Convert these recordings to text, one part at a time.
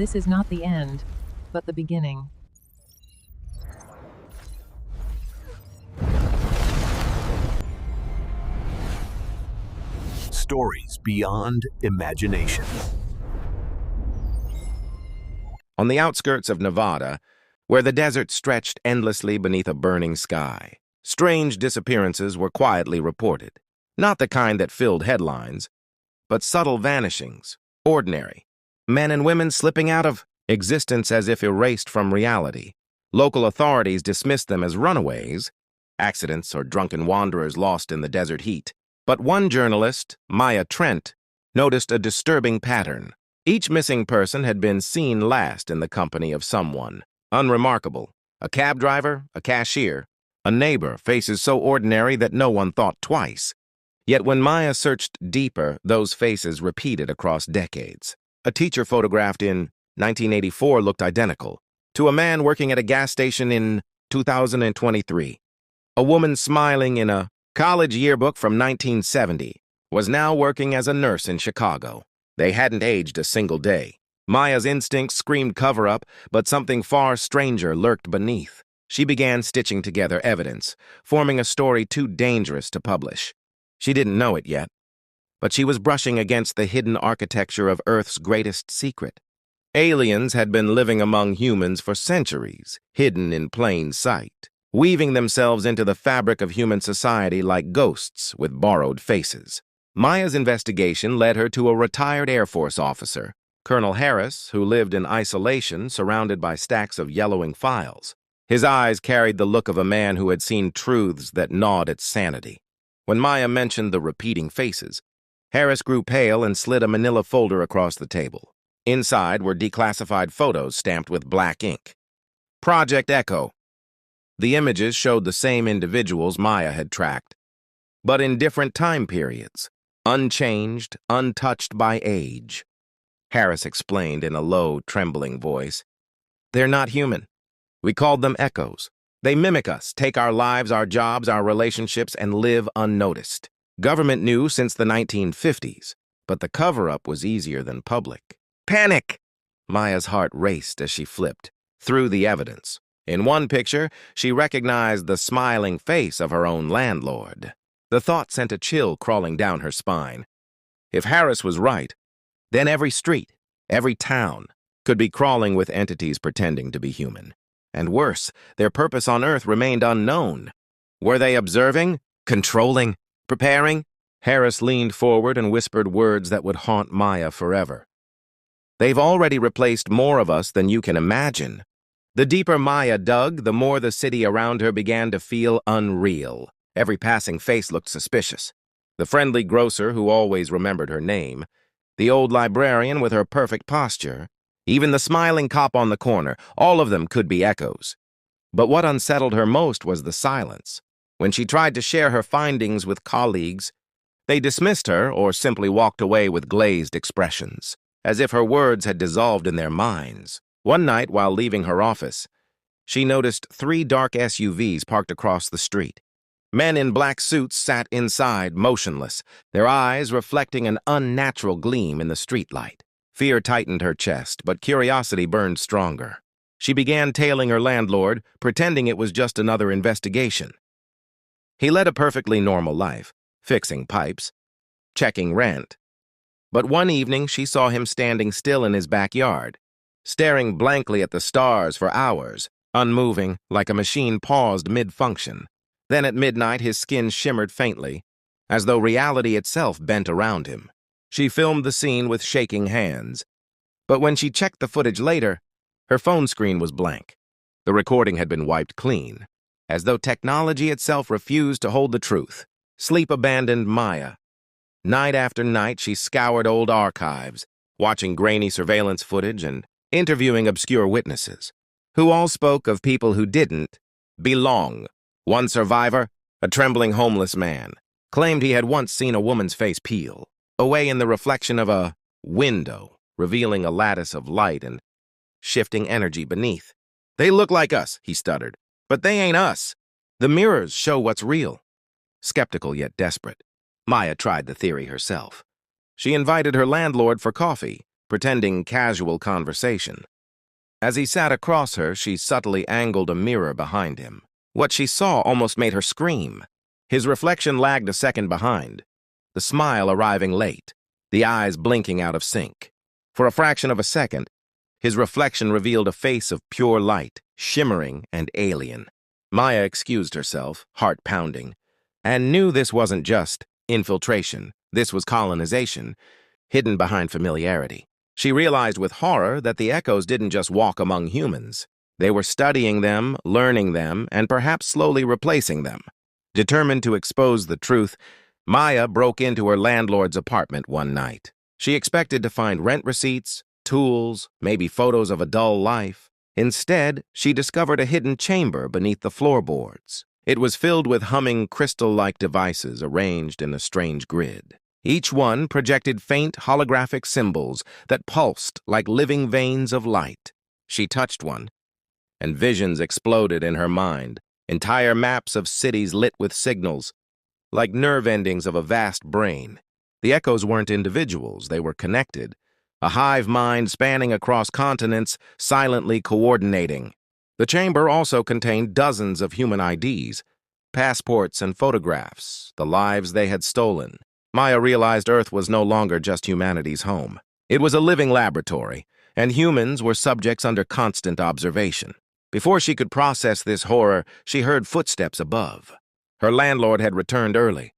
This is not the end, but the beginning. Stories beyond imagination. On the outskirts of Nevada, where the desert stretched endlessly beneath a burning sky, strange disappearances were quietly reported. Not the kind that filled headlines, but subtle vanishings, ordinary. Men and women slipping out of existence as if erased from reality. Local authorities dismissed them as runaways, accidents or drunken wanderers lost in the desert heat. But one journalist, Maya Trent, noticed a disturbing pattern. Each missing person had been seen last in the company of someone unremarkable. A cab driver, a cashier, a neighbor, faces so ordinary that no one thought twice. Yet when Maya searched deeper, those faces repeated across decades. A teacher photographed in 1984 looked identical to a man working at a gas station in 2023. A woman smiling in a college yearbook from 1970 was now working as a nurse in Chicago. They hadn't aged a single day. Maya's instincts screamed cover-up, but something far stranger lurked beneath. She began stitching together evidence, forming a story too dangerous to publish. She didn't know it yet, but she was brushing against the hidden architecture of Earth's greatest secret. Aliens had been living among humans for centuries, hidden in plain sight, weaving themselves into the fabric of human society like ghosts with borrowed faces. Maya's investigation led her to a retired Air Force officer, Colonel Harris, who lived in isolation surrounded by stacks of yellowing files. His eyes carried the look of a man who had seen truths that gnawed at sanity. When Maya mentioned the repeating faces, Harris grew pale and slid a manila folder across the table. Inside were declassified photos stamped with black ink. Project Echo. The images showed the same individuals Maya had tracked, but in different time periods, unchanged, untouched by age. Harris explained in a low, trembling voice. They're not human. We called them echoes. They mimic us, take our lives, our jobs, our relationships, and live unnoticed. Government knew since the 1950s, but the cover-up was easier than public. Panic! Maya's heart raced as she flipped through the evidence. In one picture, she recognized the smiling face of her own landlord. The thought sent a chill crawling down her spine. If Harris was right, then every street, every town, could be crawling with entities pretending to be human. And worse, their purpose on Earth remained unknown. Were they observing, controlling, preparing? Harris leaned forward and whispered words that would haunt Maya forever. They've already replaced more of us than you can imagine. The deeper Maya dug, the more the city around her began to feel unreal. Every passing face looked suspicious. The friendly grocer who always remembered her name, the old librarian with her perfect posture, even the smiling cop on the corner, all of them could be echoes. But what unsettled her most was the silence. When she tried to share her findings with colleagues, they dismissed her or simply walked away with glazed expressions, as if her words had dissolved in their minds. One night, while leaving her office, she noticed 3 dark SUVs parked across the street. Men in black suits sat inside, motionless, their eyes reflecting an unnatural gleam in the streetlight. Fear tightened her chest, but curiosity burned stronger. She began tailing her landlord, pretending it was just another investigation. He led a perfectly normal life, fixing pipes, checking rent. But one evening, she saw him standing still in his backyard, staring blankly at the stars for hours, unmoving, like a machine paused mid-function. Then at midnight, his skin shimmered faintly, as though reality itself bent around him. She filmed the scene with shaking hands. But when she checked the footage later, her phone screen was blank. The recording had been wiped clean, as though technology itself refused to hold the truth. Sleep abandoned Maya. Night after night, she scoured old archives, watching grainy surveillance footage and interviewing obscure witnesses, who all spoke of people who didn't belong. One survivor, a trembling homeless man, claimed he had once seen a woman's face peel away in the reflection of a window, revealing a lattice of light and shifting energy beneath. They look like us, he stuttered, but they ain't us. The mirrors show what's real. Skeptical yet desperate, Maya tried the theory herself. She invited her landlord for coffee, pretending casual conversation. As he sat across her, she subtly angled a mirror behind him. What she saw almost made her scream. His reflection lagged a second behind, the smile arriving late, the eyes blinking out of sync. For a fraction of a second, his reflection revealed a face of pure light, shimmering and alien. Maya excused herself, heart pounding, and knew this wasn't just infiltration. This was colonization, hidden behind familiarity. She realized with horror that the echoes didn't just walk among humans. They were studying them, learning them, and perhaps slowly replacing them. Determined to expose the truth, Maya broke into her landlord's apartment one night. She expected to find rent receipts, tools, maybe photos of a dull life. Instead, she discovered a hidden chamber beneath the floorboards. It was filled with humming crystal-like devices arranged in a strange grid. Each one projected faint holographic symbols that pulsed like living veins of light. She touched one, and visions exploded in her mind, entire maps of cities lit with signals, like nerve endings of a vast brain. The echoes weren't individuals, they were connected, a hive mind spanning across continents, silently coordinating. The chamber also contained dozens of human IDs, passports and photographs, the lives they had stolen. Maya realized Earth was no longer just humanity's home. It was a living laboratory, and humans were subjects under constant observation. Before she could process this horror, she heard footsteps above. Her landlord had returned early.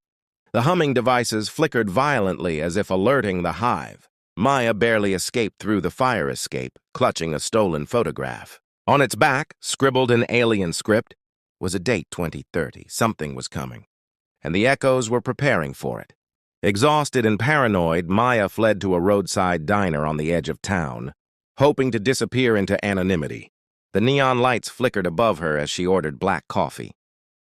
The humming devices flickered violently as if alerting the hive. Maya barely escaped through the fire escape, clutching a stolen photograph. On its back, scribbled in alien script, was a date 2030. Something was coming, and the echoes were preparing for it. Exhausted and paranoid, Maya fled to a roadside diner on the edge of town, hoping to disappear into anonymity. The neon lights flickered above her as she ordered black coffee,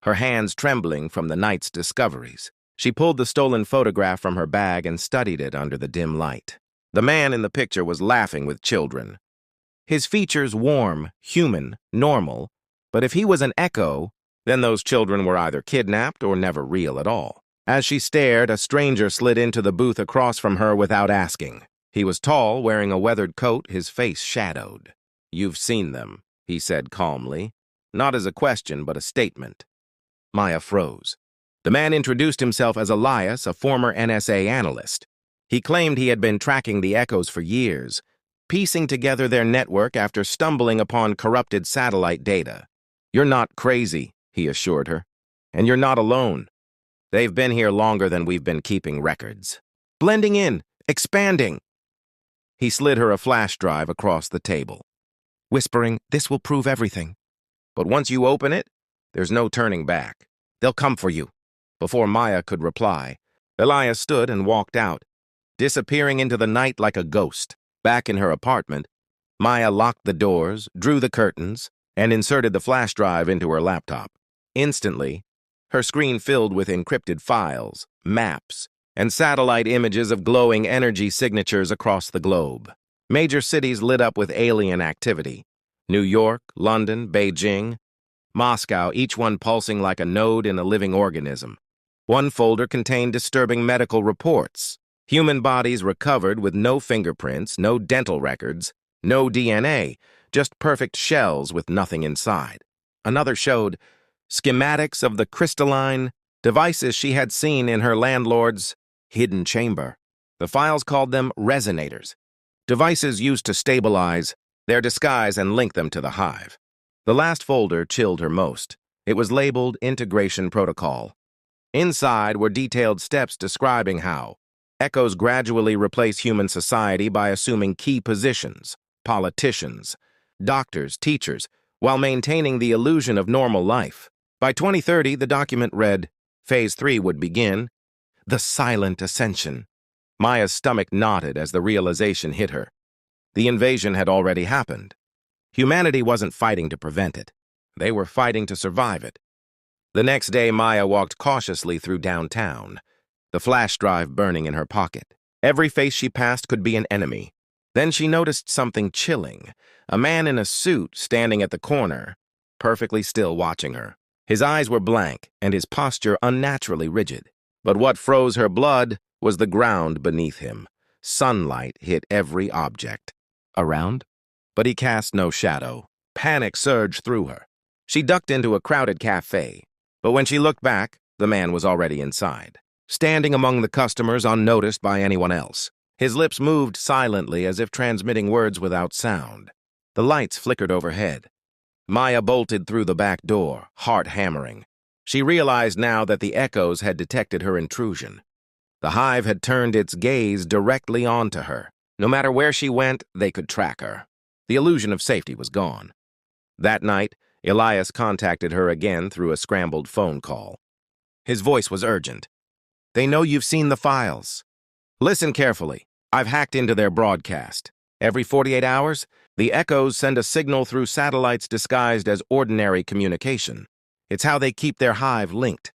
her hands trembling from the night's discoveries. She pulled the stolen photograph from her bag and studied it under the dim light. The man in the picture was laughing with children. His features warm, human, normal, but if he was an echo, then those children were either kidnapped or never real at all. As she stared, a stranger slid into the booth across from her without asking. He was tall, wearing a weathered coat, his face shadowed. "You've seen them," he said calmly, not as a question but a statement. Maya froze. The man introduced himself as Elias, a former NSA analyst. He claimed he had been tracking the echoes for years, piecing together their network after stumbling upon corrupted satellite data. "You're not crazy," he assured her, "and you're not alone. They've been here longer than we've been keeping records. Blending in, expanding." He slid her a flash drive across the table, whispering, "This will prove everything. But once you open it, there's no turning back. They'll come for you." Before Maya could reply, Elias stood and walked out, disappearing into the night like a ghost. Back in her apartment, Maya locked the doors, drew the curtains, and inserted the flash drive into her laptop. Instantly, her screen filled with encrypted files, maps, and satellite images of glowing energy signatures across the globe. Major cities lit up with alien activity. New York, London, Beijing, Moscow, each one pulsing like a node in a living organism. One folder contained disturbing medical reports. Human bodies recovered with no fingerprints, no dental records, no DNA, just perfect shells with nothing inside. Another showed schematics of the crystalline devices she had seen in her landlord's hidden chamber. The files called them Resonators, devices used to stabilize their disguise and link them to the hive. The last folder chilled her most. It was labeled Integration Protocol. Inside were detailed steps describing how echoes gradually replace human society by assuming key positions, politicians, doctors, teachers, while maintaining the illusion of normal life. By 2030, the document read, Phase 3 would begin, the Silent Ascension. Maya's stomach knotted as the realization hit her. The invasion had already happened. Humanity wasn't fighting to prevent it. They were fighting to survive it. The next day, Maya walked cautiously through downtown, the flash drive burning in her pocket. Every face she passed could be an enemy. Then she noticed something chilling, a man in a suit standing at the corner, perfectly still watching her. His eyes were blank and his posture unnaturally rigid. But what froze her blood was the ground beneath him. sunlight hit every object around. But he cast no shadow. Panic surged through her. She ducked into a crowded cafe, but when she looked back, the man was already inside, standing among the customers unnoticed by anyone else. His lips moved silently as if transmitting words without sound. The lights flickered overhead. Maya bolted through the back door, heart hammering. She realized now that the echoes had detected her intrusion. The hive had turned its gaze directly onto her. No matter where she went, they could track her. The illusion of safety was gone. That night, Elias contacted her again through a scrambled phone call. His voice was urgent. "They know you've seen the files. Listen carefully. I've hacked into their broadcast. Every 48 hours, the echoes send a signal through satellites disguised as ordinary communication. It's how they keep their hive linked,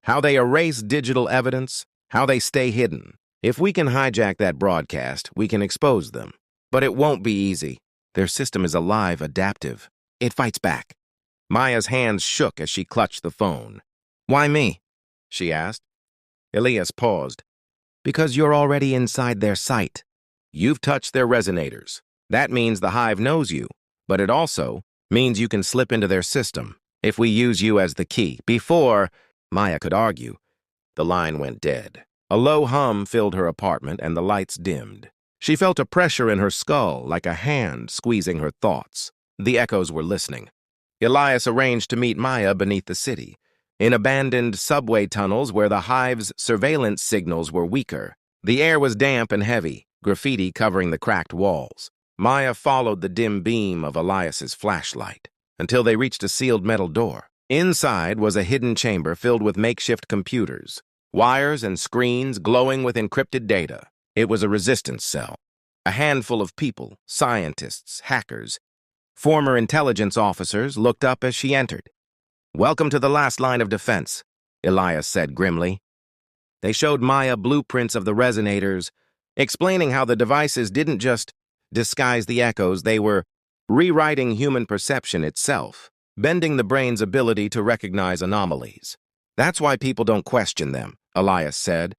how they erase digital evidence, how they stay hidden. If we can hijack that broadcast, we can expose them. But it won't be easy. Their system is alive, adaptive. It fights back." Maya's hands shook as she clutched the phone. "Why me?" she asked. Elias paused. "Because you're already inside their sight. You've touched their resonators. That means the hive knows you, but it also means you can slip into their system if we use you as the key." Before Maya could argue, the line went dead. A low hum filled her apartment and the lights dimmed. She felt a pressure in her skull, like a hand squeezing her thoughts. The echoes were listening. Elias arranged to meet Maya beneath the city, in abandoned subway tunnels where the hive's surveillance signals were weaker. The air was damp and heavy, graffiti covering the cracked walls. Maya followed the dim beam of Elias's flashlight until they reached a sealed metal door. Inside was a hidden chamber filled with makeshift computers, wires and screens glowing with encrypted data. It was a resistance cell. A handful of people, scientists, hackers, former intelligence officers, looked up as she entered. "Welcome to the last line of defense," Elias said grimly. They showed Maya blueprints of the resonators, explaining how the devices didn't just disguise the echoes, they were rewriting human perception itself, bending the brain's ability to recognize anomalies. "That's why people don't question them," Elias said.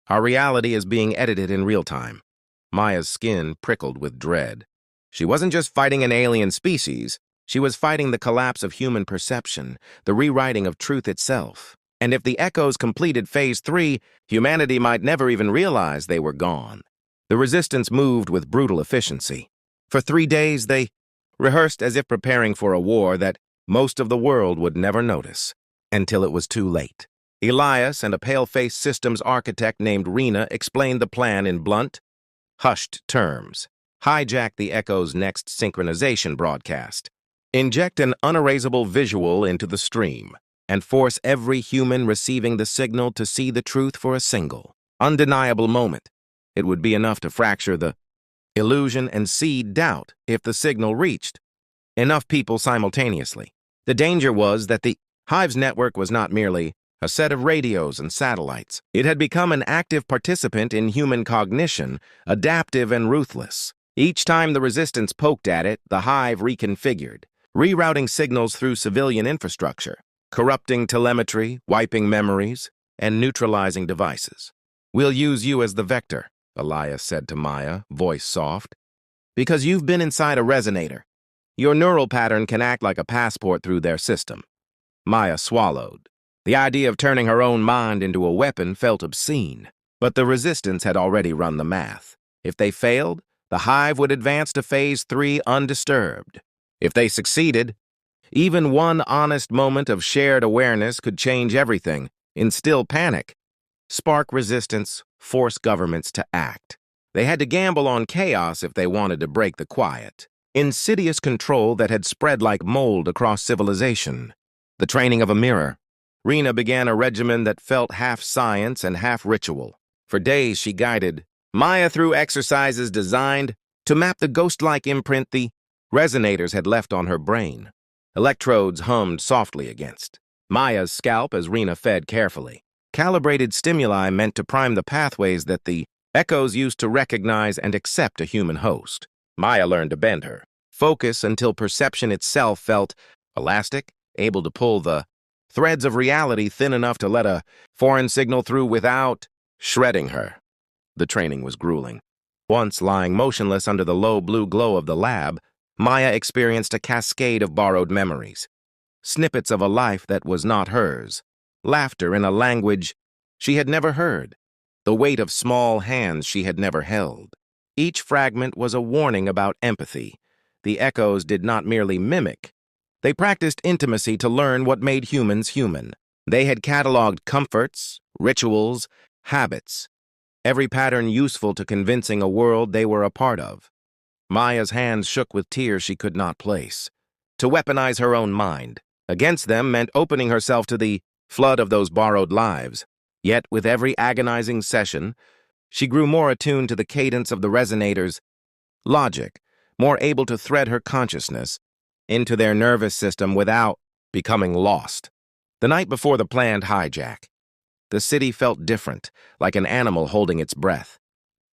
"Our reality is being edited in real time." Maya's skin prickled with dread. She wasn't just fighting an alien species, she was fighting the collapse of human perception, the rewriting of truth itself. And if the echoes completed Phase 3, humanity might never even realize they were gone. The resistance moved with brutal efficiency. For 3 days, they rehearsed as if preparing for a war that most of the world would never notice, until it was too late. Elias and a pale-faced systems architect named Rena explained the plan in blunt, hushed terms. Hijack the echo's next synchronization broadcast. Inject an unerasable visual into the stream, and force every human receiving the signal to see the truth for a single, undeniable moment. It would be enough to fracture the illusion and seed doubt if the signal reached enough people simultaneously. The danger was that the Hive's network was not merely a set of radios and satellites. It had become an active participant in human cognition, adaptive and ruthless. Each time the resistance poked at it, the Hive reconfigured, rerouting signals through civilian infrastructure, corrupting telemetry, wiping memories, and neutralizing devices. "We'll use you as the vector," Elias said to Maya, voice soft, "because you've been inside a resonator. Your neural pattern can act like a passport through their system." Maya swallowed. The idea of turning her own mind into a weapon felt obscene, but the resistance had already run the math. If they failed, the Hive would advance to Phase 3 undisturbed. If they succeeded, even one honest moment of shared awareness could change everything, instill panic, spark resistance, force governments to act. They had to gamble on chaos if they wanted to break the quiet, insidious control that had spread like mold across civilization. The training of a mirror. Rena began a regimen that felt half science and half ritual. For days she guided Maya through exercises designed to map the ghost-like imprint the resonators had left on her brain. Electrodes hummed softly against Maya's scalp as Rena fed carefully. Calibrated stimuli meant to prime the pathways that the echoes used to recognize and accept a human host. Maya learned to bend her focus until perception itself felt elastic, able to pull the threads of reality thin enough to let a foreign signal through without shredding her. The training was grueling. Once lying motionless under the low blue glow of the lab, Maya experienced a cascade of borrowed memories. Snippets of a life that was not hers, laughter in a language she had never heard, the weight of small hands she had never held. Each fragment was a warning about empathy. The echoes did not merely mimic. They practiced intimacy to learn what made humans human. They had cataloged comforts, rituals, habits, every pattern useful to convincing a world they were a part of. Maya's hands shook with tears she could not place. To weaponize her own mind against them meant opening herself to the flood of those borrowed lives. Yet, with every agonizing session, she grew more attuned to the cadence of the Resonators' logic, more able to thread her consciousness into their nervous system without becoming lost. The night before the planned hijack, the city felt different, like an animal holding its breath.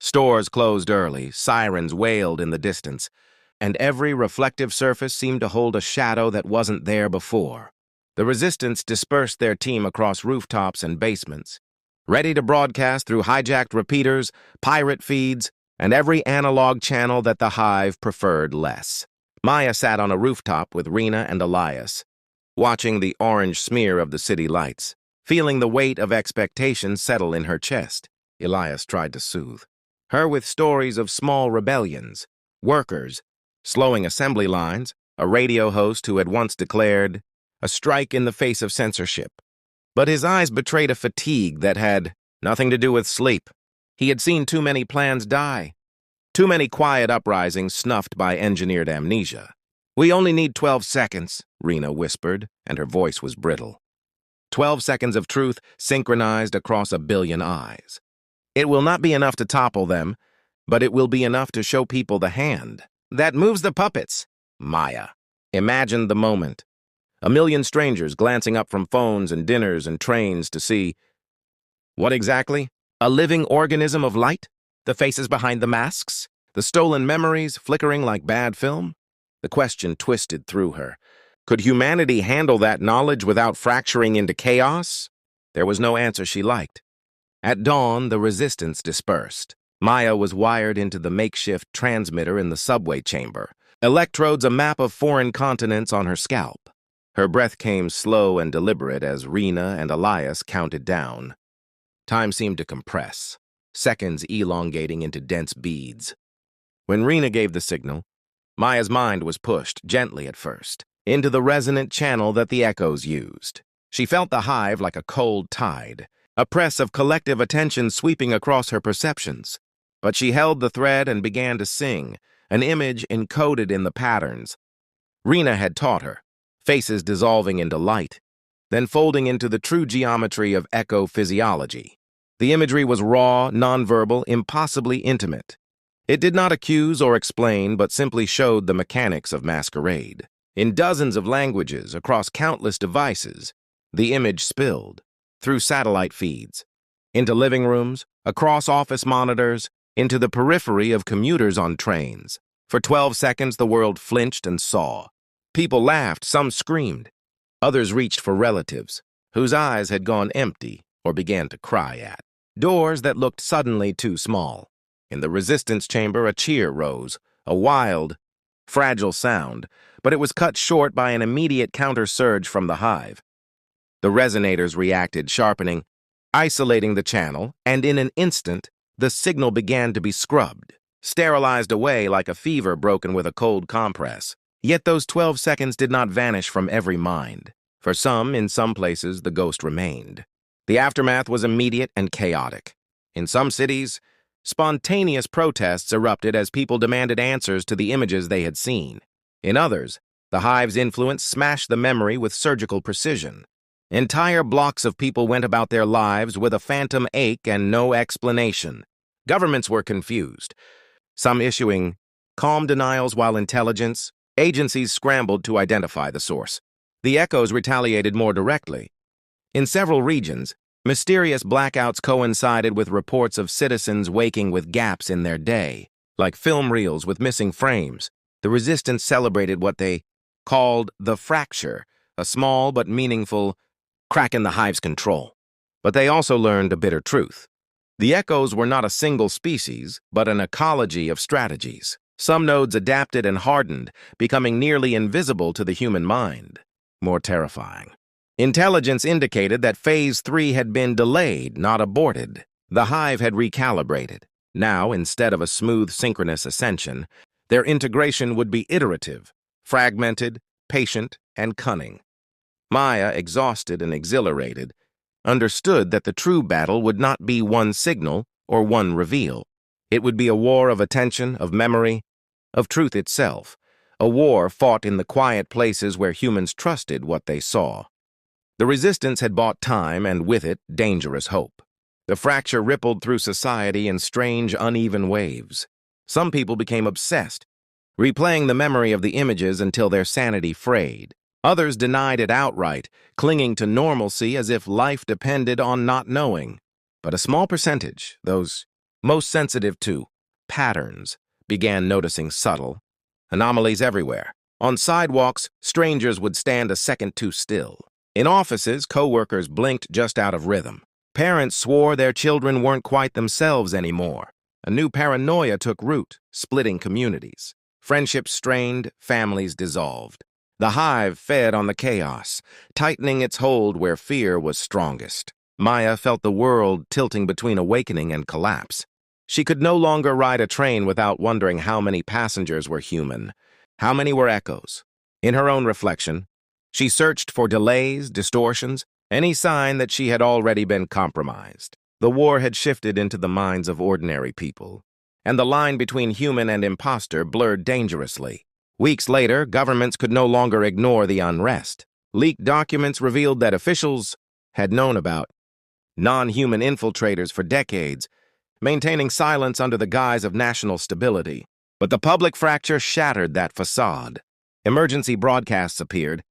Stores closed early, sirens wailed in the distance, and every reflective surface seemed to hold a shadow that wasn't there before. The Resistance dispersed their team across rooftops and basements, ready to broadcast through hijacked repeaters, pirate feeds, and every analog channel that the Hive preferred less. Maya sat on a rooftop with Rena and Elias, watching the orange smear of the city lights, feeling the weight of expectation settle in her chest. Elias tried to soothe her with stories of small rebellions, workers, slowing assembly lines, a radio host who had once declared a strike in the face of censorship. But his eyes betrayed a fatigue that had nothing to do with sleep. He had seen too many plans die, too many quiet uprisings snuffed by engineered amnesia. "We only need 12 seconds, Rena whispered, and her voice was brittle. 12 seconds of truth synchronized across a billion eyes. It will not be enough to topple them, but it will be enough to show people the hand that moves the puppets." Maya imagined the moment. A million strangers glancing up from phones and dinners and trains to see what exactly? A living organism of light? The faces behind the masks? The stolen memories flickering like bad film? The question twisted through her. Could humanity handle that knowledge without fracturing into chaos? There was no answer she liked. At dawn, the Resistance dispersed. Maya was wired into the makeshift transmitter in the subway chamber, electrodes a map of foreign continents on her scalp. Her breath came slow and deliberate as Rena and Elias counted down. Time seemed to compress, seconds elongating into dense beads. When Rena gave the signal, Maya's mind was pushed, gently at first, into the resonant channel that the echoes used. She felt the hive like a cold tide, a press of collective attention sweeping across her perceptions. But she held the thread and began to sing, an image encoded in the patterns Rena had taught her, faces dissolving into light, then folding into the true geometry of echo physiology. The imagery was raw, nonverbal, impossibly intimate. It did not accuse or explain, but simply showed the mechanics of masquerade. In dozens of languages, across countless devices, the image spilled, through satellite feeds, into living rooms, across office monitors, into the periphery of commuters on trains. For 12 seconds, the world flinched and saw. People laughed, some screamed. Others reached for relatives, whose eyes had gone empty or began to cry at. Doors that looked suddenly too small. In the Resistance chamber, a cheer rose, a wild, fragile sound, but it was cut short by an immediate counter-surge from the Hive. The Resonators reacted, sharpening, isolating the channel, and in an instant, the signal began to be scrubbed, sterilized away like a fever broken with a cold compress. Yet those 12 seconds did not vanish from every mind. For some, in some places, the ghost remained. The aftermath was immediate and chaotic. In some cities, spontaneous protests erupted as people demanded answers to the images they had seen. In others, the Hive's influence smashed the memory with surgical precision. Entire blocks of people went about their lives with a phantom ache and no explanation. Governments were confused, some issuing calm denials while agencies scrambled to identify the source. The echoes retaliated more directly. In several regions, mysterious blackouts coincided with reports of citizens waking with gaps in their day, like film reels with missing frames. The Resistance celebrated what they called the fracture, a small but meaningful crack in the Hive's control. But they also learned a bitter truth. The echoes were not a single species, but an ecology of strategies. Some nodes adapted and hardened, becoming nearly invisible to the human mind. More terrifying. Intelligence indicated that Phase 3 had been delayed, not aborted. The Hive had recalibrated. Now, instead of a smooth, synchronous ascension, their integration would be iterative, fragmented, patient, and cunning. Maya, exhausted and exhilarated, understood that the true battle would not be one signal or one reveal. It would be a war of attention, of memory, of truth itself, a war fought in the quiet places where humans trusted what they saw. The resistance had bought time and with it, dangerous hope. The fracture rippled through society in strange, uneven waves. Some people became obsessed, replaying the memory of the images until their sanity frayed. Others denied it outright, clinging to normalcy as if life depended on not knowing. But a small percentage, those most sensitive to patterns, began noticing subtle anomalies everywhere. On sidewalks, strangers would stand a second too still. In offices, co-workers blinked just out of rhythm. Parents swore their children weren't quite themselves anymore. A new paranoia took root, splitting communities. Friendships strained, families dissolved. The Hive fed on the chaos, tightening its hold where fear was strongest. Maya felt the world tilting between awakening and collapse. She could no longer ride a train without wondering how many passengers were human, how many were echoes. In her own reflection, she searched for delays, distortions, any sign that she had already been compromised. The war had shifted into the minds of ordinary people, and the line between human and imposter blurred dangerously. Weeks later, governments could no longer ignore the unrest. Leaked documents revealed that officials had known about non-human infiltrators for decades, maintaining silence under the guise of national stability. But the public fracture shattered that facade. Emergency broadcasts appeared,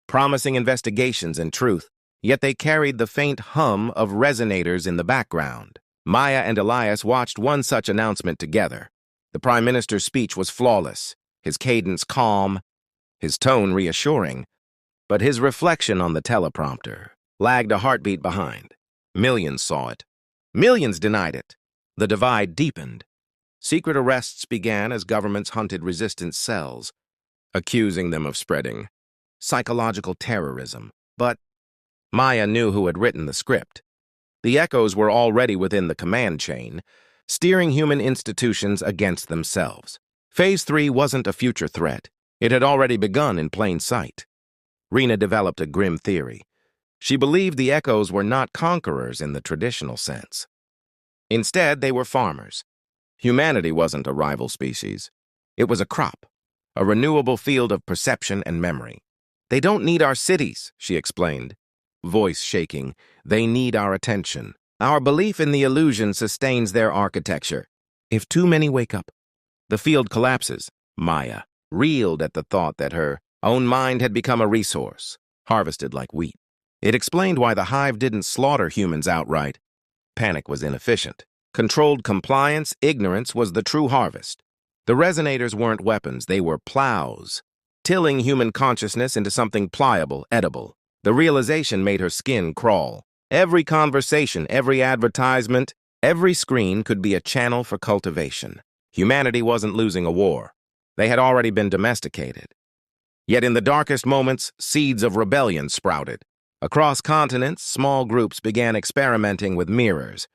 promising investigations and truth, yet they carried the faint hum of resonators in the background. Maya and Elias watched one such announcement together. The Prime Minister's speech was flawless, his cadence calm, his tone reassuring, but his reflection on the teleprompter lagged a heartbeat behind. Millions saw it. Millions denied it. The divide deepened. Secret arrests began as governments hunted resistance cells, accusing them of spreading psychological terrorism. But Maya knew who had written the script. The echoes were already within the command chain, steering human institutions against themselves. Phase 3 wasn't a future threat. It had already begun in plain sight. Rena developed a grim theory. She believed the echoes were not conquerors in the traditional sense. Instead, they were farmers. Humanity wasn't a rival species. It was a crop, a renewable field of perception and memory. They don't need our cities, she explained, voice shaking. They need our attention. Our belief in the illusion sustains their architecture. If too many wake up, the field collapses. Maya reeled at the thought that her own mind had become a resource, harvested like wheat. It explained why the Hive didn't slaughter humans outright. Panic was inefficient. Controlled compliance, ignorance was the true harvest. The Resonators weren't weapons, they were plows, tilling human consciousness into something pliable, edible. The realization made her skin crawl. Every conversation, every advertisement, every screen could be a channel for cultivation. Humanity wasn't losing a war. They had already been domesticated. Yet in the darkest moments, seeds of rebellion sprouted. Across continents, small groups began experimenting with mirrors,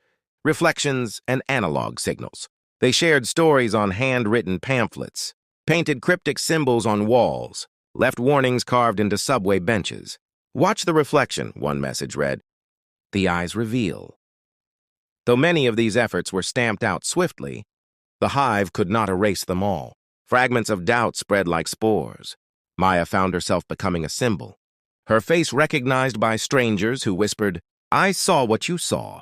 reflections, and analog signals. They shared stories on handwritten pamphlets, painted cryptic symbols on walls, left warnings carved into subway benches. Watch the reflection, one message read. The eyes reveal. Though many of these efforts were stamped out swiftly, the Hive could not erase them all. Fragments of doubt spread like spores. Maya found herself becoming a symbol. Her face recognized by strangers who whispered, "I saw what you saw."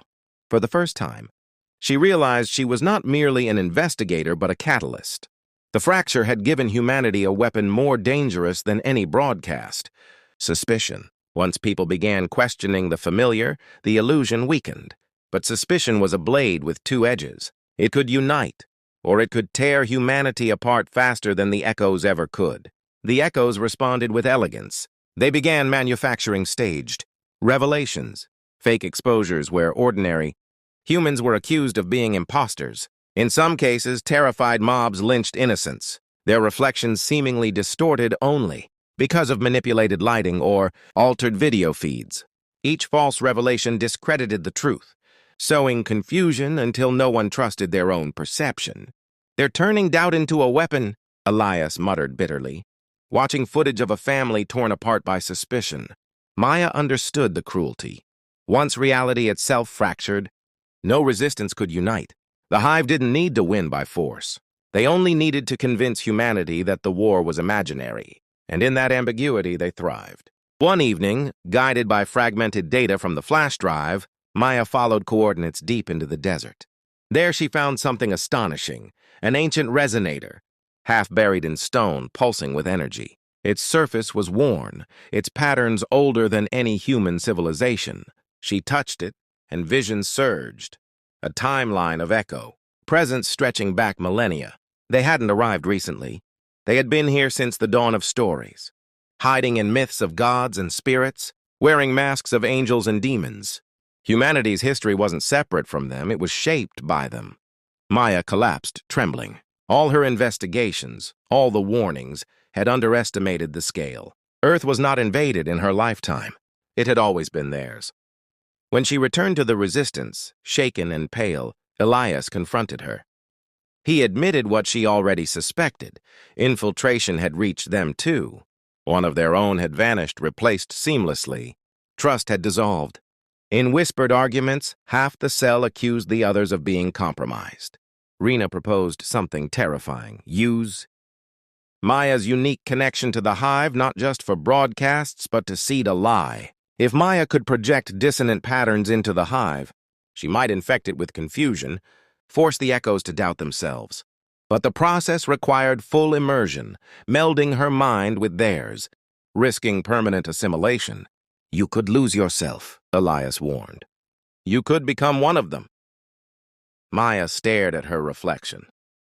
For the first time, she realized she was not merely an investigator but a catalyst. The fracture had given humanity a weapon more dangerous than any broadcast: suspicion. Once people began questioning the familiar, the illusion weakened. But suspicion was a blade with two edges. It could unite, or it could tear humanity apart faster than the echoes ever could. The echoes responded with elegance. They began manufacturing staged revelations, fake exposures where ordinary Humans were accused of being imposters. In some cases, terrified mobs lynched innocents, their reflections seemingly distorted only because of manipulated lighting or altered video feeds. Each false revelation discredited the truth, sowing confusion until no one trusted their own perception. "They're turning doubt into a weapon," Elias muttered bitterly, watching footage of a family torn apart by suspicion. Maya understood the cruelty. Once reality itself fractured, no resistance could unite. The Hive didn't need to win by force. They only needed to convince humanity that the war was imaginary, and in that ambiguity they thrived. One evening, guided by fragmented data from the flash drive, Maya followed coordinates deep into the desert. There she found something astonishing, an ancient resonator, half buried in stone, pulsing with energy. Its surface was worn, its patterns older than any human civilization. She touched it, and visions surged. A timeline of echo, presence stretching back millennia. They hadn't arrived recently. They had been here since the dawn of stories, hiding in myths of gods and spirits, wearing masks of angels and demons. Humanity's history wasn't separate from them, it was shaped by them. Maya collapsed, trembling. All her investigations, all the warnings, had underestimated the scale. Earth was not invaded in her lifetime. It had always been theirs. When she returned to the Resistance, shaken and pale, Elias confronted her. He admitted what she already suspected. Infiltration had reached them too. One of their own had vanished, replaced seamlessly. Trust had dissolved. In whispered arguments, half the cell accused the others of being compromised. Rena proposed something terrifying. Use Maya's unique connection to the Hive, not just for broadcasts, but to seed a lie. If Maya could project dissonant patterns into the Hive, she might infect it with confusion, force the echoes to doubt themselves. But the process required full immersion, melding her mind with theirs, risking permanent assimilation. "You could lose yourself," Elias warned. "You could become one of them." Maya stared at her reflection,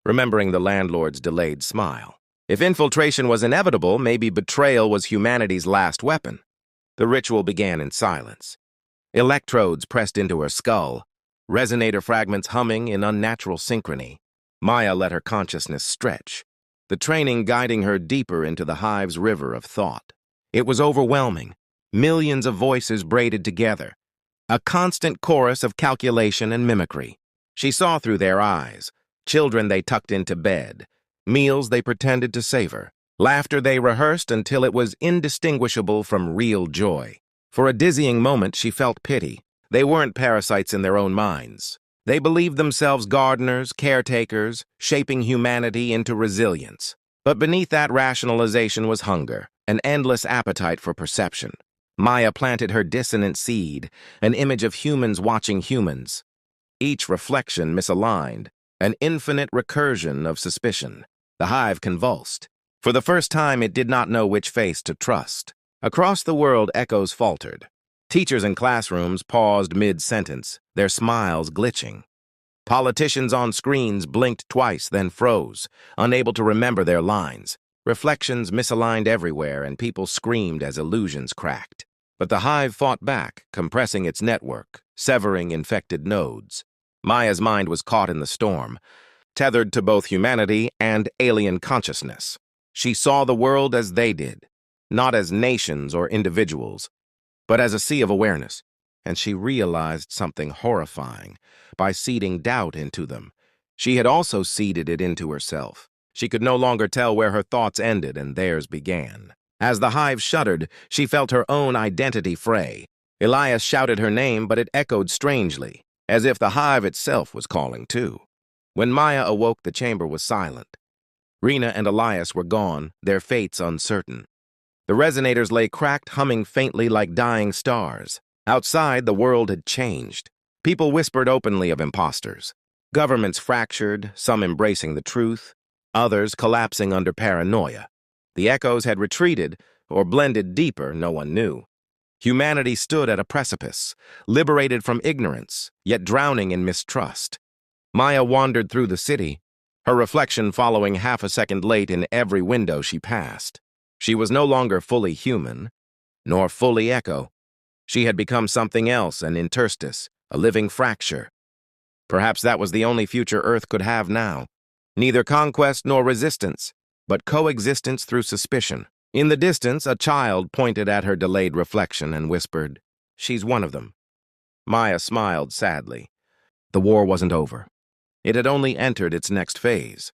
remembering the landlord's delayed smile. If infiltration was inevitable, maybe betrayal was humanity's last weapon. The ritual began in silence. Electrodes pressed into her skull, resonator fragments humming in unnatural synchrony. Maya let her consciousness stretch, the training guiding her deeper into the Hive's river of thought. It was overwhelming, millions of voices braided together, a constant chorus of calculation and mimicry. She saw through their eyes, children they tucked into bed, meals they pretended to savor, laughter they rehearsed until it was indistinguishable from real joy. For a dizzying moment, she felt pity. They weren't parasites in their own minds. They believed themselves gardeners, caretakers, shaping humanity into resilience. But beneath that rationalization was hunger, an endless appetite for perception. Maya planted her dissonant seed, an image of humans watching humans. Each reflection misaligned, an infinite recursion of suspicion. The Hive convulsed. For the first time, it did not know which face to trust. Across the world, echoes faltered. Teachers in classrooms paused mid-sentence, their smiles glitching. Politicians on screens blinked twice, then froze, unable to remember their lines. Reflections misaligned everywhere, and people screamed as illusions cracked. But the Hive fought back, compressing its network, severing infected nodes. Maya's mind was caught in the storm, tethered to both humanity and alien consciousness. She saw the world as they did, not as nations or individuals, but as a sea of awareness. And she realized something horrifying. By seeding doubt into them, she had also seeded it into herself. She could no longer tell where her thoughts ended and theirs began. As the Hive shuddered, she felt her own identity fray. Elias shouted her name, but it echoed strangely, as if the Hive itself was calling too. When Maya awoke, the chamber was silent. Rena and Elias were gone, their fates uncertain. The resonators lay cracked, humming faintly like dying stars. Outside, the world had changed. People whispered openly of imposters. Governments fractured, some embracing the truth, others collapsing under paranoia. The echoes had retreated, or blended deeper, no one knew. Humanity stood at a precipice, liberated from ignorance, yet drowning in mistrust. Maya wandered through the city, her reflection following half a second late in every window she passed. She was no longer fully human, nor fully echo. She had become something else, an interstice, a living fracture. Perhaps that was the only future Earth could have now. Neither conquest nor resistance, but coexistence through suspicion. In the distance, a child pointed at her delayed reflection and whispered, "She's one of them." Maya smiled sadly. The war wasn't over. It had only entered its next phase.